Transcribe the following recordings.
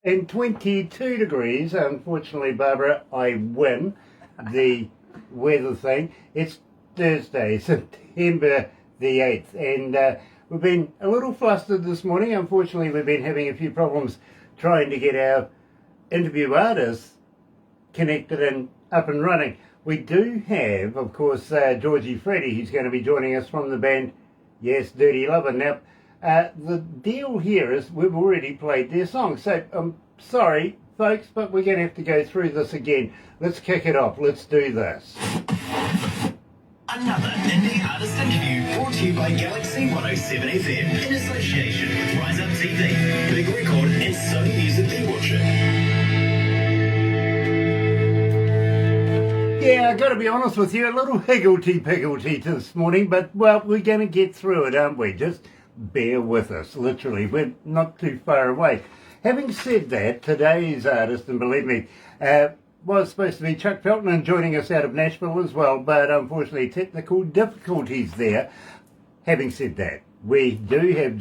and 22 degrees. Unfortunately, Barbara, I win the weather thing. It's Thursday, September the 8th, and we've been a little flustered this morning. Unfortunately, we've been having a few problems trying to get our interview artists connected and up and running. We do have, of course, Georgie Freddy, who's going to be joining us from the band, yes, Dirty Lover. Now, the deal here is we've already played their song, so I'm sorry, folks, but we're going to have to go through this again. Let's kick it off. Let's do this. Another indie artist interview brought to you by Galaxy107fm in association with Rise Up TV, Big Record and Sony Music Bewatcher. Yeah, I've got to be honest with you, a little higgledy-piggledy this morning, but, well, we're going to get through it, aren't we? Just bear with us, literally. We're not too far away. Having said that, today's artist, and believe me, was supposed to be Chuck Felton joining us out of Nashville as well, but unfortunately technical difficulties there. Having said that, we do have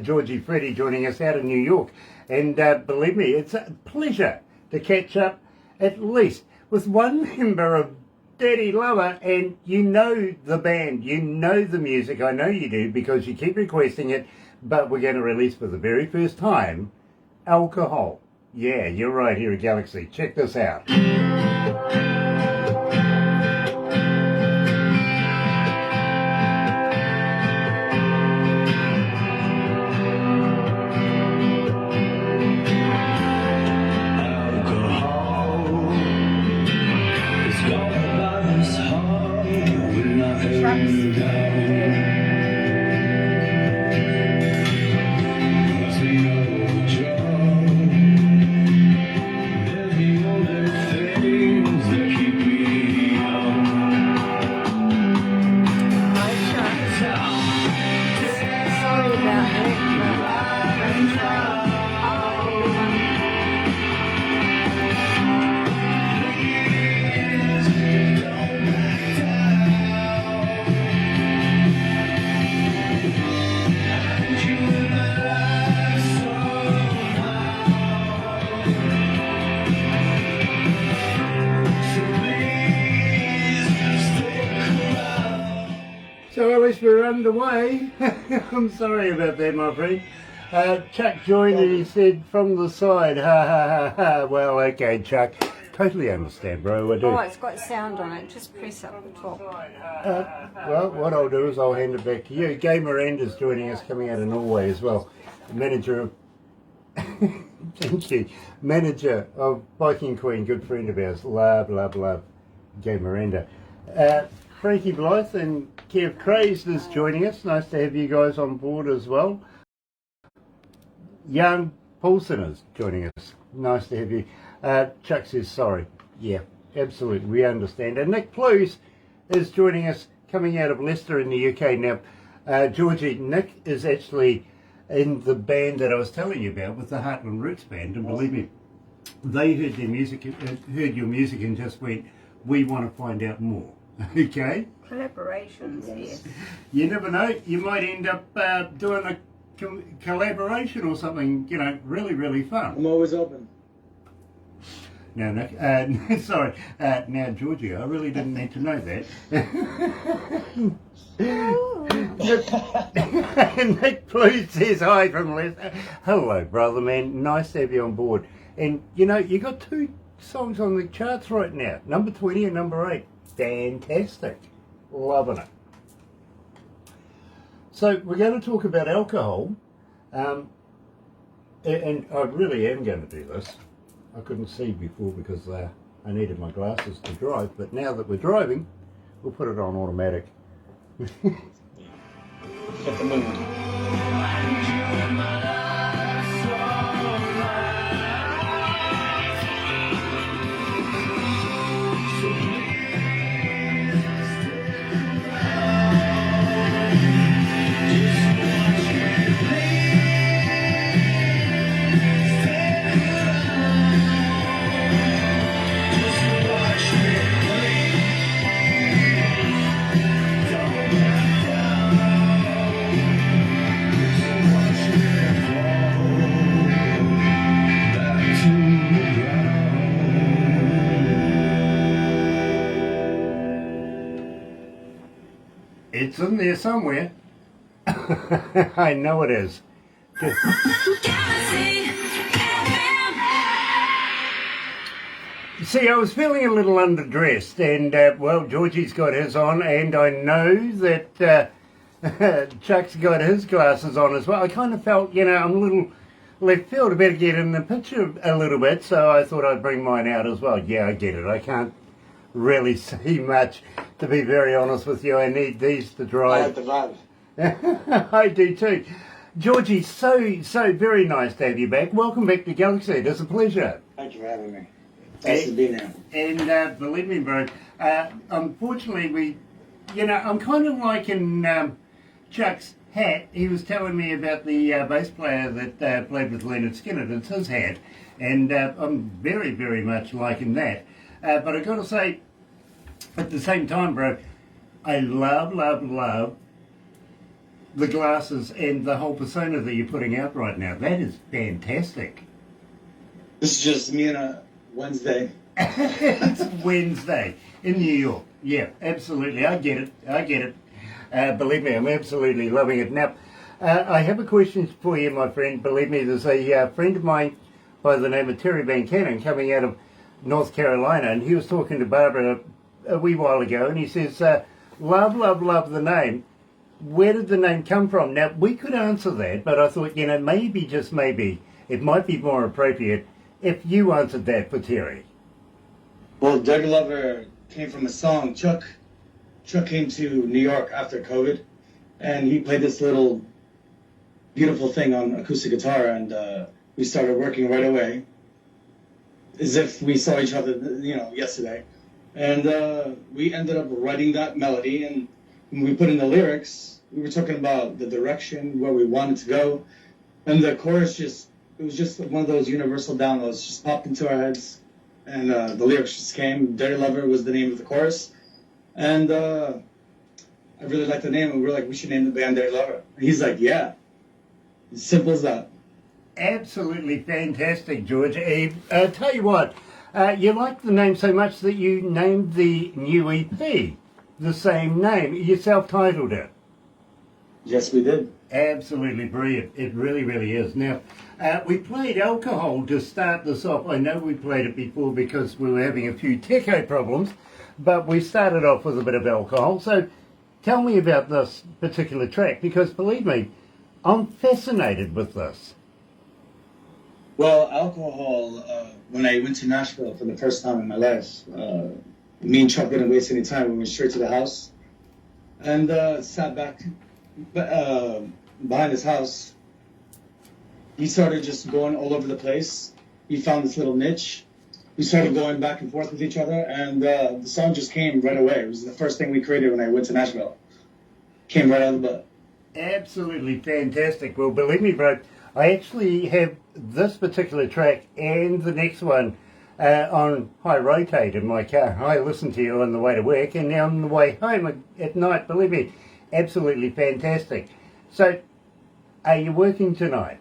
Georgie Freddy joining us out of New York, and believe me, it's a pleasure to catch up at least with one member of Dirty Lover, and you know the band, you know the music, I know you do because you keep requesting it, but we're going to release for the very first time, Alcohol. Yeah, you're right here at Galaxy. Check this out. So at least we're underway. I'm sorry about that, my friend. Chuck joined and he said from the side, ha ha ha ha. Well, okay, Chuck. Totally understand, bro. I do. Oh, it's got sound on it. Just press up the top. Well, what I'll do is I'll hand it back to you. Gay Miranda's joining us, coming out of Norway as well. Manager of... Thank you. Manager of Biking Queen, good friend of ours. Love. Gay Miranda. Frankie Blythe and Kev Crazed is joining us. Nice to have you guys on board as well. Jan Paulson is joining us. Nice to have you. Chuck says sorry. Yeah, absolutely. We understand. And Nick Plews is joining us, coming out of Leicester in the UK. Now, Georgie, Nick is actually in the band that I was telling you about with the Heartland Roots Band. And believe me, they heard their music, heard your music and just went, we want to find out more. Okay? Collaborations, yes. You never know, you might end up doing a collaboration or something, you know, really fun. I'm always open. Now, Nick, sorry, now, Georgie, I really didn't need to know that. Nick, please says hi from Leicester. Hello, brother, man. Nice to have you on board. And, you know, you got two songs on the charts right now, number 20 and number 8. Fantastic. Loving it. So we're going to talk about alcohol, and I really am going to do this. I couldn't see before because I needed my glasses to drive, but now that we're driving, we'll put it on automatic. Get the mood. It's in there somewhere. I know it is. See, I was feeling a little underdressed, and well, Georgie's got his on, and I know that Chuck's got his glasses on as well. I kind of felt, I'm a little left field. I better get in the picture a little bit, so I thought I'd bring mine out as well. Yeah, I get it. I can't really see much, to be very honest with you. I need these to drive. I like the vibe. I do too. Georgie, so very nice to have you back. Welcome back to Galaxy. It's a pleasure. Thank you for having me. Nice to be there. And believe me, bro, unfortunately I'm kind of like in Chuck's hat. He was telling me about the bass player that played with Leonard Skinner. It's his hat, and I'm very, very much liking that. But I've got to say, at the same time, bro, I love the glasses and the whole persona that you're putting out right now. That is fantastic. This is just me on a Wednesday. It's Wednesday in New York. Yeah, absolutely. I get it. Believe me, I'm absolutely loving it. Now, I have a question for you, my friend. Believe me, there's a friend of mine by the name of Terry Van Cannon coming out of North Carolina, and he was talking to Barbara a wee while ago, and he says, love the name. Where did the name come from? Now, we could answer that, but I thought, maybe, just maybe, it might be more appropriate if you answered that for Terry. Well, Dirty Lover came from a song. Chuck came to New York after COVID, and he played this little beautiful thing on acoustic guitar, and we started working right away, as if we saw each other, yesterday. And we ended up writing that melody, and when we put in the lyrics, we were talking about the direction, where we wanted to go, and the chorus it was just one of those universal downloads, just popped into our heads, and the lyrics just came. Dirty Lover was the name of the chorus, and I really liked the name, and we were like, we should name the band Dirty Lover. And he's like, yeah, as simple as that. Absolutely fantastic, George. I'll tell you what, you like the name so much that you named the new EP the same name. You self-titled it. Yes, we did. Absolutely brilliant. It really, really is. Now, we played Alcohol to start this off. I know we played it before because we were having a few techo problems, but we started off with a bit of Alcohol. So tell me about this particular track, because believe me, I'm fascinated with this. Well, Alcohol, when I went to Nashville for the first time in my life, me and Chuck didn't waste any time. We went straight to the house and sat back behind his house. He started just going all over the place. He found this little niche. We started going back and forth with each other, and the song just came right away. It was the first thing we created when I went to Nashville. Came right out of the butt. Absolutely fantastic. Well, believe me, bro, I actually have this particular track and the next one on high rotate in my car. I listen to you on the way to work, and now on the way home at night. Believe me, absolutely fantastic. So, are you working tonight?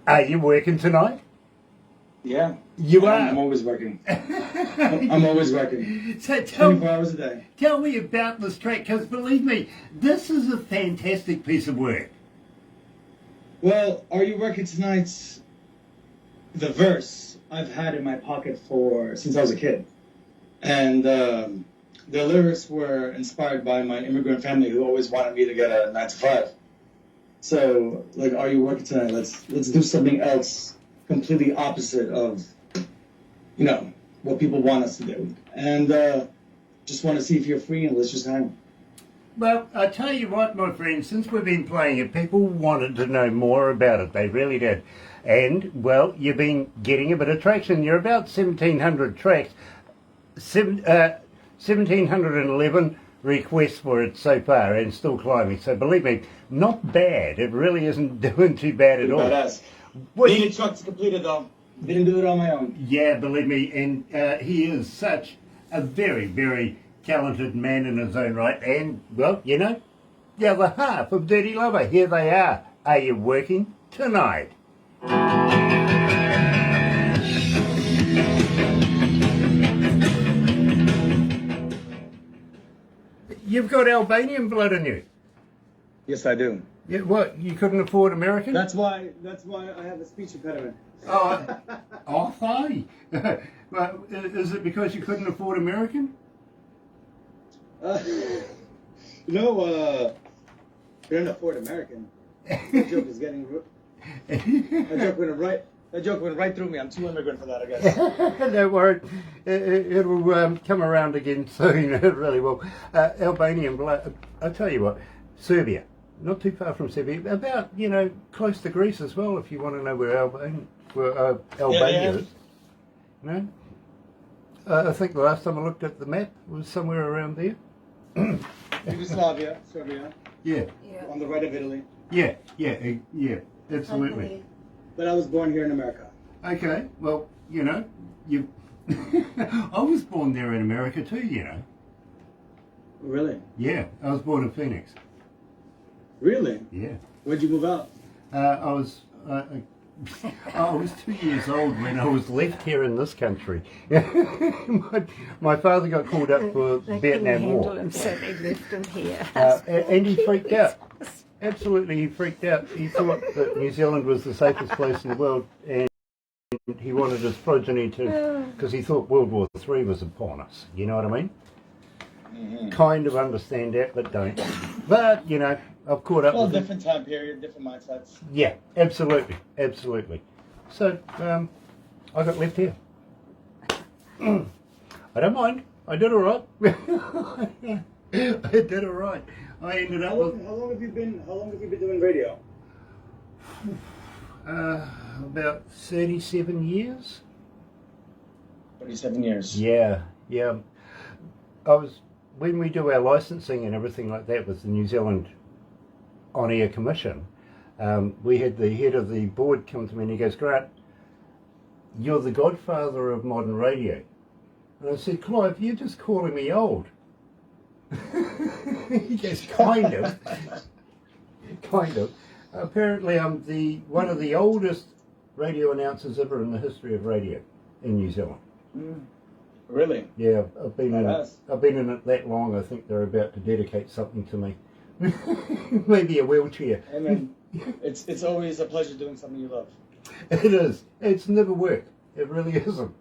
Are you working tonight? Yeah. You are? I'm always working. I'm always working. So 24 hours a day. Tell me about this track, because believe me, this is a fantastic piece of work. Well, Are You Working Tonight? The verse I've had in my pocket since I was a kid. And the lyrics were inspired by my immigrant family who always wanted me to get a 9 to 5. So, like, are you working tonight? Let's do something else completely opposite of, what people want us to do. And just want to see if you're free, and let's just hang. Well, I tell you what, my friend, since we've been playing it, people wanted to know more about it. They really did. And, well, you've been getting a bit of traction. You're about 1,700 tracks. 1,711 requests for it so far, and still climbing. So believe me, not bad. It really isn't doing too bad at all. Badass. Needed Chuck to complete it, though. Didn't do it on my own. Yeah, believe me, and he is such a very, very talented man in his own right. And, well, the other half of Dirty Lover, here they are. Are you working tonight? You've got Albanian blood in you. Yes, I do. Yeah, what? You couldn't afford American? That's why I have a speech impediment. Oh, fine. Well, is it because you couldn't afford American? No, couldn't afford American. That joke is getting. That joke went right through me. I'm too immigrant for that, I guess. Don't worry. It will come around again soon. It really will. Albanian blood. I'll tell you what. Serbia. Not too far from Serbia. About, close to Greece as well, if you want to know where Albania is. No? I think the last time I looked at the map was somewhere around there. Yugoslavia, Serbia. Yeah. On the right of Italy. Yeah, absolutely. But I was born here in America. Okay, well, you. I was born there in America too, Really? Yeah, I was born in Phoenix. Really? Yeah. Where'd you move out? I was 2 years old when I was left here in this country. my father got called up for the Vietnam War. Him, so they left him here. And he freaked out. Absolutely, he freaked out. He thought that New Zealand was the safest place in the world, and he wanted his progeny to, because he thought World War III was upon us. You know what I mean? Mm-hmm. Kind of understand that, but don't. But, I've caught up with different time period, different mindsets. Yeah, absolutely. So, I got left here. I don't mind. I did all right. I did all right. I ended up with... How long have you been doing radio? About 37 years. 37 years. Yeah. When we do our licensing and everything like that with the New Zealand On-Air Commission, we had the head of the board come to me and he goes, Grant, you're the godfather of modern radio. And I said, Clive, you're just calling me old. He goes, kind of. Apparently I'm one of the oldest radio announcers ever in the history of radio in New Zealand. Really? Yeah, I've been in it that long. I think they're about to dedicate something to me. Maybe a wheelchair. Amen. It's always a pleasure doing something you love. It is. It's never work. It really isn't.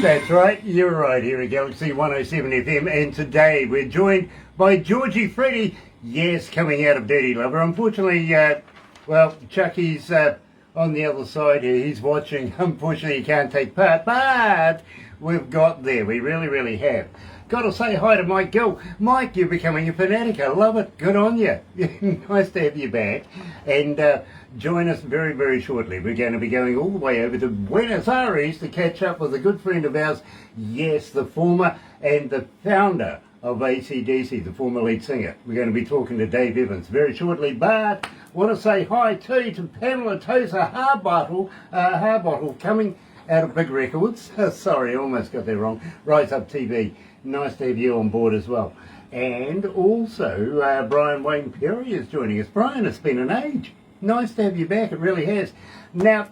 That's right, you're right here at Galaxy 107 FM, and today we're joined by Georgie Freddy, yes, coming out of Dirty Lover. Unfortunately, Chucky's on the other side here, he's watching. Unfortunately, he can't take part, but we've got there, we really have. Got to say hi to Mike Gill. Mike, you're becoming a fanatic. I love it. Good on you. Nice to have you back. And join us very shortly. We're going to be going all the way over to Buenos Aires to catch up with a good friend of ours. Yes, the former and the founder of AC/DC, the former lead singer. We're going to be talking to Dave Evans very shortly. But want to say hi too to Pamela Tosa Harbottle, coming out of Big Records. Sorry, I almost got that wrong. Rise Up TV. Nice to have you on board as well. And also, Brian Wayne Perry is joining us. Brian, it's been an age. Nice to have you back, it really has. Now,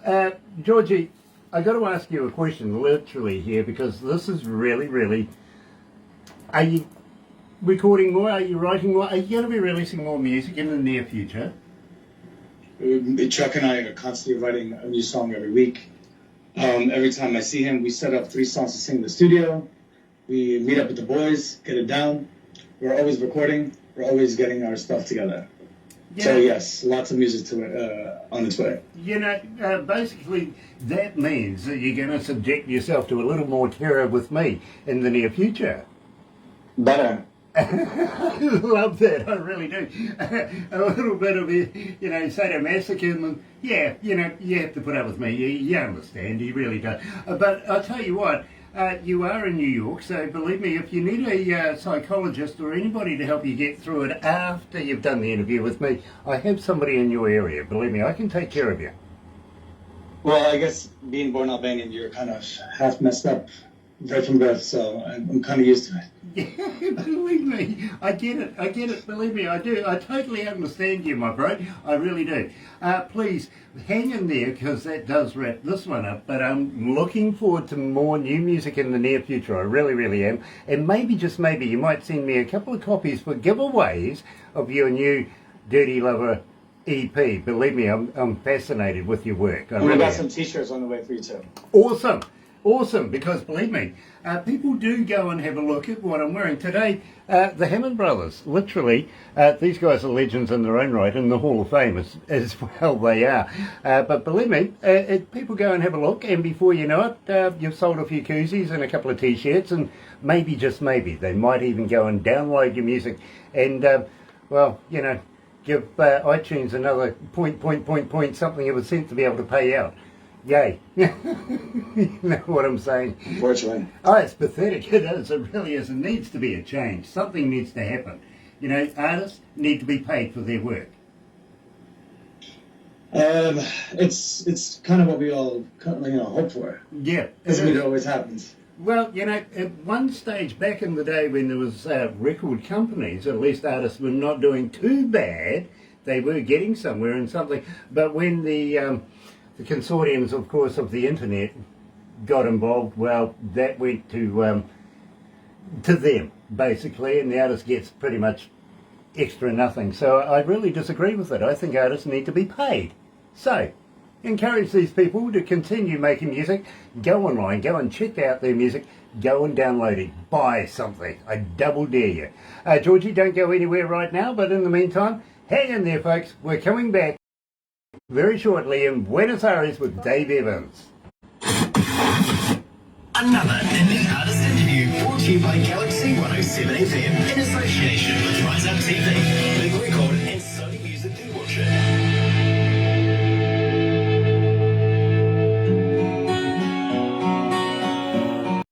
Georgie, I got to ask you a question literally here, because this is really... Are you recording more? Are you writing more? Are you going to be releasing more music in the near future? Chuck and I are constantly writing a new song every week. Every time I see him, we set up 3 songs to sing in the studio. We meet up with the boys, get it down. We're always recording. We're always getting our stuff together. So yes, lots of music to on its way. You know, basically that means that you're going to subject yourself to a little more terror with me in the near future. Better. I love that, I really do. A little bit of, you know, sadomasochism. Yeah, you know, you have to put up with me. You understand, you really do. But I'll tell you what, you are in New York, so believe me, if you need a psychologist or anybody to help you get through it after you've done the interview with me, I have somebody in your area. Believe me, I can take care of you. Well, I guess being born Albanian, you're kind of half messed up right from birth, so I'm kind of used to it. Yeah, believe me, I get it, believe me, I do. I totally understand you, my bro, I really do. Please, hang in there, because that does wrap this one up, but I'm looking forward to more new music in the near future, I really, really am. And maybe, just maybe, you might send me a couple of copies for giveaways of your new Dirty Lover EP. Believe me, I'm fascinated with your work. And we got some t-shirts on the way for you too. Awesome, because believe me, people do go and have a look at what I'm wearing. Today, the Hammond brothers, literally, these guys are legends in their own right, in the Hall of Fame as well they are. But believe me, people go and have a look, and before you know it, you've sold a few koozies and a couple of t-shirts, and maybe, just maybe, they might even go and download your music and, well, you know, give iTunes another point something of a cent to be able to pay out. Yay. You know what I'm saying? Unfortunately. Oh, it's pathetic. It is. It really is. It needs to be a change. Something needs to happen. You know, artists need to be paid for their work. It's kind of what we all, hope for. Yeah. It always happens. Well, you know, at one stage back in the day when there was record companies, at least artists were not doing too bad. They were getting somewhere and something. But when the consortiums, of course, of the internet got involved, well, that went to them, basically, and the artist gets pretty much extra nothing. So I really disagree with it. I think artists need to be paid. So, encourage these people to continue making music. Go online, go and check out their music, go and download it, buy something. I double dare you. Georgie, don't go anywhere right now, but in the meantime, hang in there, folks. We're coming back very shortly in Buenos Aires with Dave Evans. Another indie artist interview brought to you by Galaxy 107 FM in association with Rise Up TV, Big Record